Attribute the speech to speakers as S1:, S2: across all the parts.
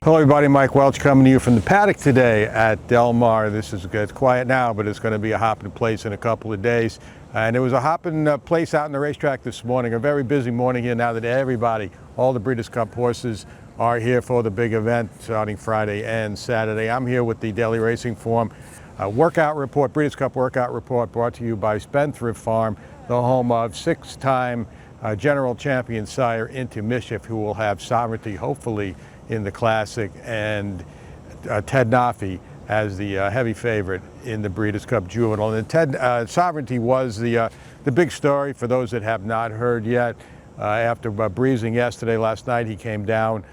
S1: Hello everybody, Mike Welch coming to you from the paddock today at Del Mar. It's quiet now, but it's going to be a hopping place in a couple of days. And it was a hopping place out in the racetrack this morning. A very busy morning here now that everybody, all the Breeders' Cup horses are here for the big event starting Friday and Saturday. I'm here with the Daily Racing Form workout report, Breeders' Cup workout report, brought to you by Spendthrift Farm, the home of six-time general champion sire Into Mischief, who will have sovereignty hopefully in the Classic, and Ted Nafi as the heavy favorite in the Breeders' Cup Juvenile. And Ted sovereignty was the big story for those that have not heard yet. After breezing last night, he came down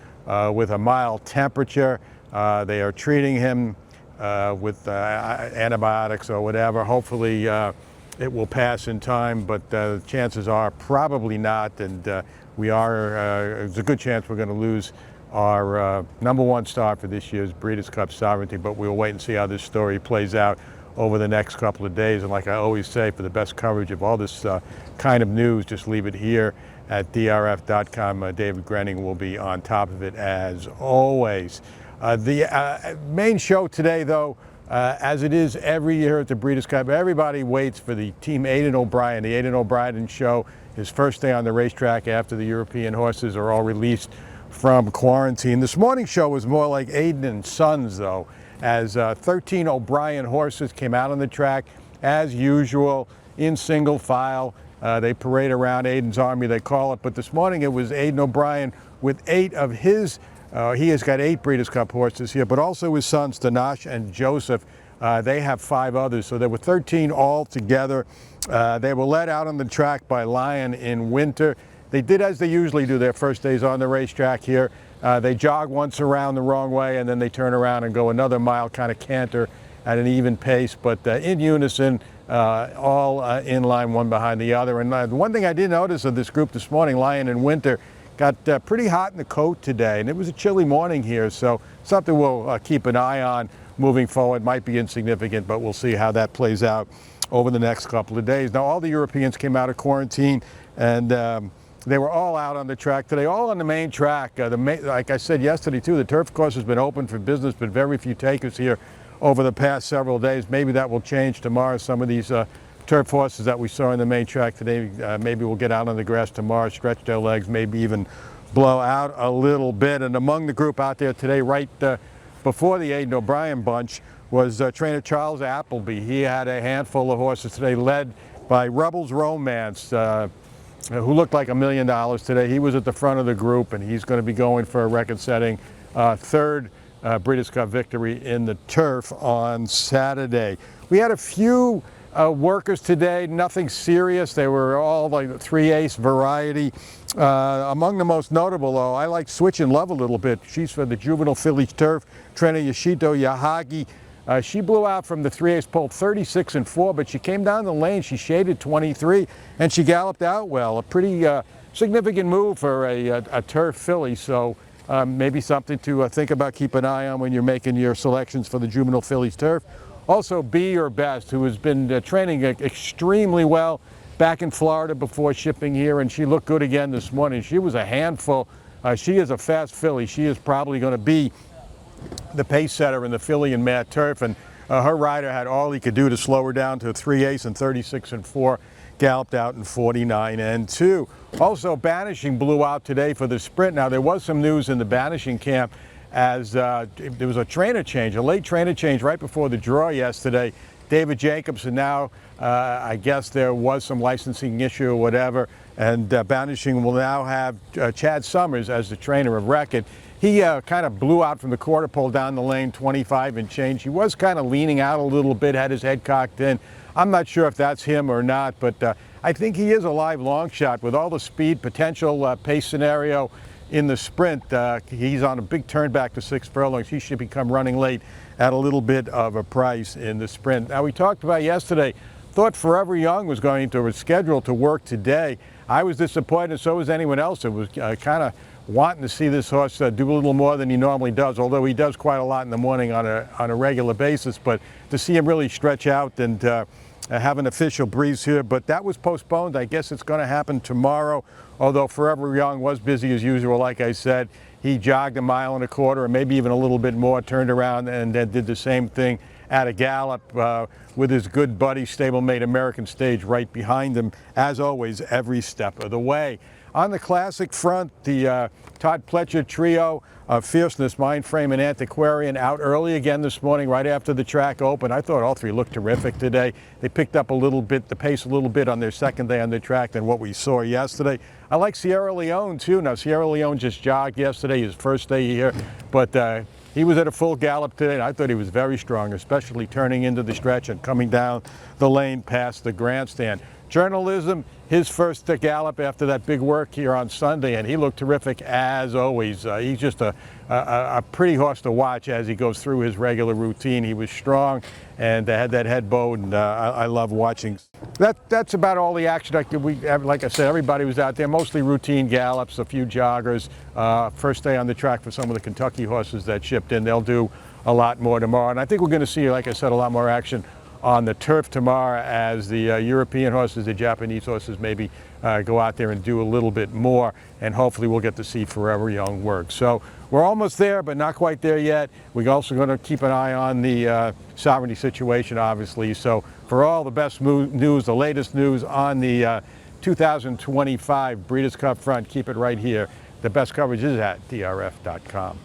S1: with a mild temperature. They are treating him with antibiotics or whatever. Hopefully it will pass in time, but the chances are probably not, and there's a good chance we're going to lose our number one star for this year's Breeders' Cup sovereignty, but we'll wait and see how this story plays out over the next couple of days. And like I always say, for the best coverage of all this kind of news, just leave it here at DRF.com. David Grenning will be on top of it as always. The main show today, though, as it is every year at the Breeders' Cup, everybody waits for the team Aidan O'Brien, the Aidan O'Brien show, his first day on the racetrack after the European horses are all released from quarantine. This morning's show was more like Aidan and Sons, though, as 13 O'Brien horses came out on the track as usual in single file. They parade around Aidan's army, they call it, but this morning it was Aidan O'Brien with 8 of his. He has got 8 Breeders' Cup horses here, but also his sons, Danash and Joseph. They have 5 others, so there were 13 all together. They were led out on the track by Lion in Winter. They did as they usually do their first days on the racetrack here. They jog once around the wrong way, and then they turn around and go another mile, kind of canter at an even pace, but in unison, all in line, one behind the other. And the one thing I did notice of this group this morning, Lion in Winter, got pretty hot in the coat today, and it was a chilly morning here, so something we'll keep an eye on moving forward. Might be insignificant, but we'll see how that plays out over the next couple of days. Now, all the Europeans came out of quarantine, and they were all out on the track today, all on the main track. Like I said yesterday, too, the turf course has been open for business, but very few takers here over the past several days. Maybe that will change tomorrow. Some of these turf horses that we saw in the main track today, maybe we'll get out on the grass tomorrow, stretch their legs, maybe even blow out a little bit. And among the group out there today, right before the Aidan O'Brien bunch, was trainer Charles Appleby. He had a handful of horses today, led by Rebels Romance, who looked like $1 million today. He was at the front of the group, and he's going to be going for a record-setting third Breeders' Cup victory in the turf on Saturday. We had a few workers today, nothing serious. They were all like 3-ace variety. Among the most notable, though, I like Switch and Love a little bit. She's for the Juvenile Fillies turf, trainer Yoshito Yahagi. She blew out from the 3-ace pole 36-4, but she came down the lane, she shaded 23, and she galloped out well. A pretty significant move for a turf filly, so maybe something to think about, keep an eye on when you're making your selections for the Juvenile Fillies turf. Also, Be Your Best, who has been training extremely well back in Florida before shipping here, and she looked good again this morning. She was a handful. She is a fast filly. She is probably going to be the pace setter in the filly and mare turf, and her rider had all he could do to slow her down to 3-ace and 36-4, galloped out in 49-2. Also, Banishing blew out today for the sprint. Now, there was some news in the Banishing camp as there was a trainer change, a late trainer change right before the draw yesterday. David Jacobs, and now I guess there was some licensing issue or whatever, and Banishing will now have Chad Summers as the trainer of record. He kind of blew out from the quarter pole down the lane, 25 and change. He was kind of leaning out a little bit, had his head cocked in. I'm not sure if that's him or not, but I think he is a live long shot with all the speed, potential pace scenario in the sprint. He's on a big turn back to 6 furlongs. He should become running late at a little bit of a price in the sprint. Now, we talked about yesterday, thought Forever Young was going to schedule to work today. I was disappointed, so was anyone else. It was kind of wanting to see this horse do a little more than he normally does, although he does quite a lot in the morning on a regular basis. But to see him really stretch out and have an official breeze here, but that was postponed. I guess it's going to happen tomorrow, although Forever Young was busy as usual, like I said. He jogged 1.25 miles or maybe even a little bit more, turned around and then did the same thing at a gallop with his good buddy, stablemate American Stage, right behind him, as always, every step of the way. On the classic front, the Todd Pletcher trio of Fierceness, Mindframe, and Antiquarian out early again this morning, right after the track opened. I thought all three looked terrific today. They picked up a little bit, the pace a little bit on their second day on the track than what we saw yesterday. I like Sierra Leone too. Now, Sierra Leone just jogged yesterday, his first day here, but he was at a full gallop today, and I thought he was very strong, especially turning into the stretch and coming down the lane past the grandstand. Journalism, his first gallop after that big work here on Sunday, and he looked terrific as always. He's just a pretty horse to watch as he goes through his regular routine. He was strong and had that head bowed, and I love watching. That's about all the action. Like I said, everybody was out there, mostly routine gallops, a few joggers. First day on the track for some of the Kentucky horses that shipped in. They'll do a lot more tomorrow, and I think we're going to see, like I said, a lot more action on the turf tomorrow as the European horses, the Japanese horses maybe go out there and do a little bit more, and hopefully we'll get to see Forever Young work. So we're almost there, but not quite there yet. We're also going to keep an eye on the sovereignty situation, obviously. So for all the best news, the latest news on the 2025 Breeders' Cup front, keep it right here. The best coverage is at DRF.com.